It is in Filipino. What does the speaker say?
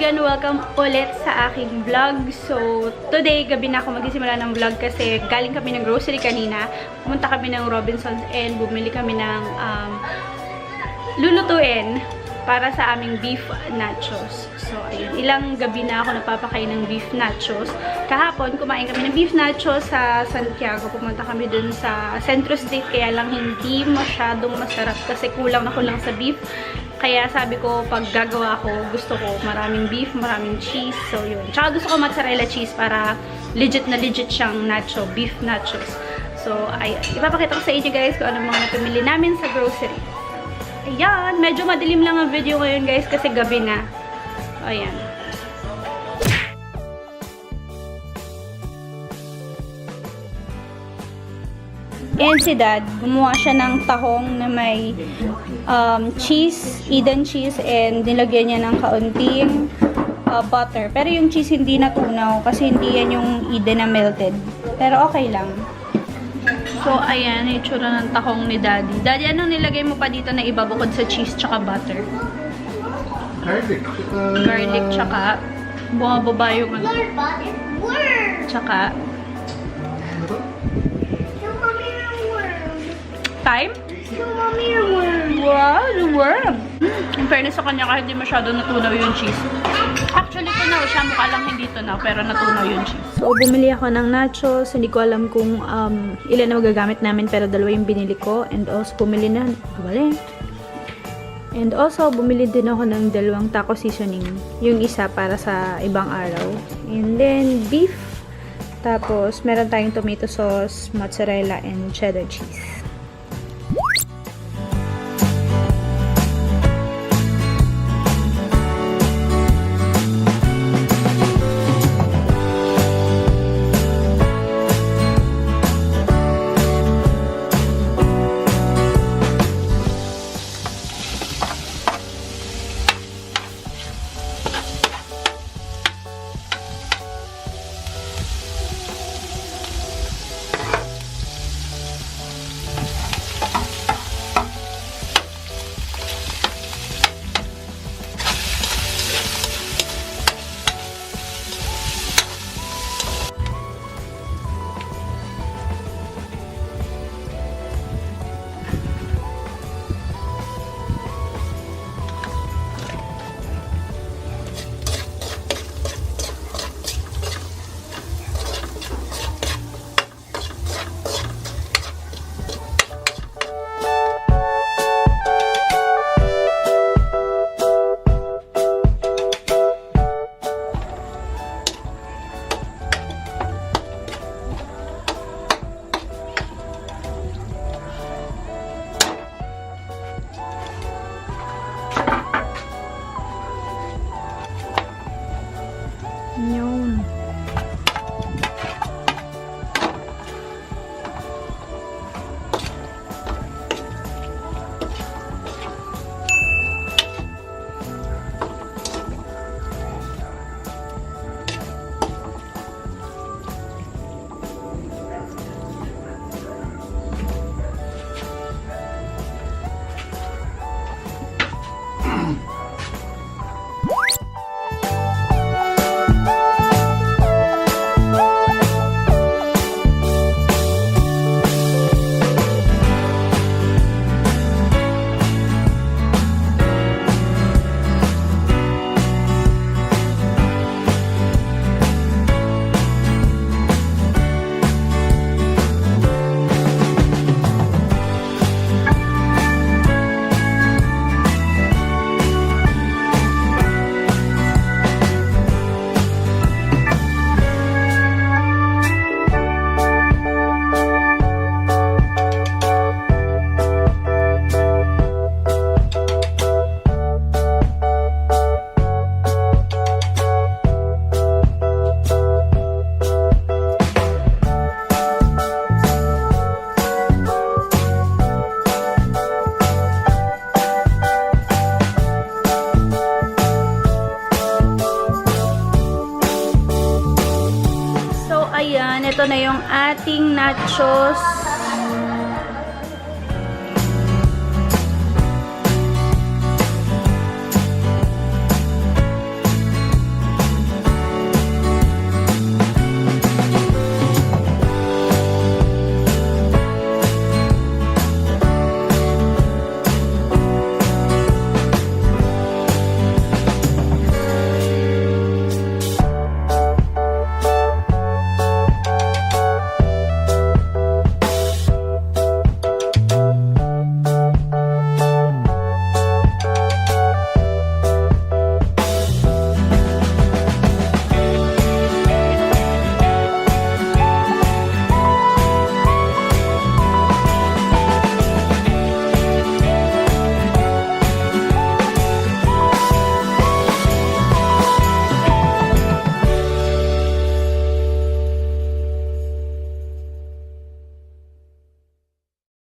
kaibigan, welcome ulit sa aking vlog. So, today, gabi na ako magsisimula ng vlog kasi galing kami ng grocery kanina. Pumunta kami ng Robinsons and bumili kami ng lulutuin para sa aming beef nachos. So, ayun. Ilang gabi na ako napapakain ng beef nachos. Kahapon, kumain kami ng beef nachos sa Santiago. Pumunta kami dun sa Centro Street, kaya lang hindi masyadong masarap kasi kulang na kulang sa beef. Kaya sabi ko, pag gagawa ko, gusto ko maraming beef, maraming cheese. So, yun. Tsaka gusto ko mozzarella cheese para legit na legit siyang nacho, beef nachos. So, ay, ipapakita ko sa inyo guys kung ano mga napamili namin sa grocery. Ayan, medyo madilim lang ang video ngayon guys kasi gabi na. Ayan. And si Dad, gumawa siya ng tahong na may cheese, Eden cheese, and nilagyan niya ng kaunting butter. Pero yung cheese hindi natunaw kasi hindi yan yung Eden na melted. Pero okay lang. So, ayan, itsura ng tahong ni Daddy. Daddy, anong nilagay mo pa dito na iba bukod sa cheese tsaka butter? Garlic. Garlic tsaka bumababa yung ano. Tsaka time? Wow, the worm! In fairness sa kanya, kahit hindi masyado natunaw yung cheese. Actually, tunaw siya. Mukha lang hindi tunaw, pero natunaw yung cheese. So, bumili ako ng nachos. Hindi ko alam kung ilan na magagamit namin, pero dalawa yung binili ko. And also, bumili din ako ng dalawang taco seasoning. Yung isa para sa ibang araw. And then, beef. Tapos, meron tayong tomato sauce, mozzarella, and cheddar cheese. Yun. Ito na yung ating nachos